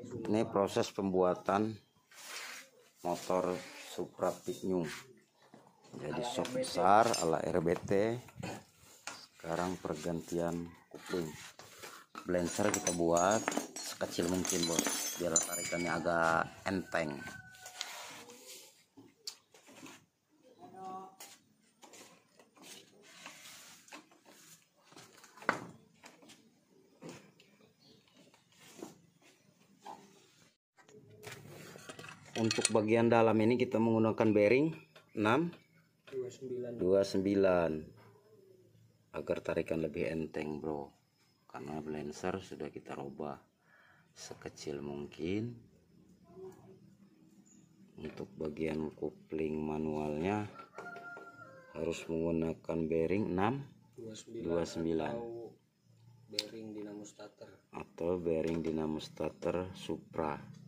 Ini proses pembuatan motor Supra Pick New. Jadi shock besar ala RBT. Sekarang pergantian kupling. Balancer kita buat sekecil mungkin bos, biar tarikannya agak enteng. Untuk bagian dalam ini kita menggunakan bearing 629 agar tarikan lebih enteng bro, karena balancer sudah kita rubah sekecil mungkin. Untuk bagian kopling manualnya harus menggunakan bearing 629 bearing dinamo starter atau bearing dinamo starter Supra.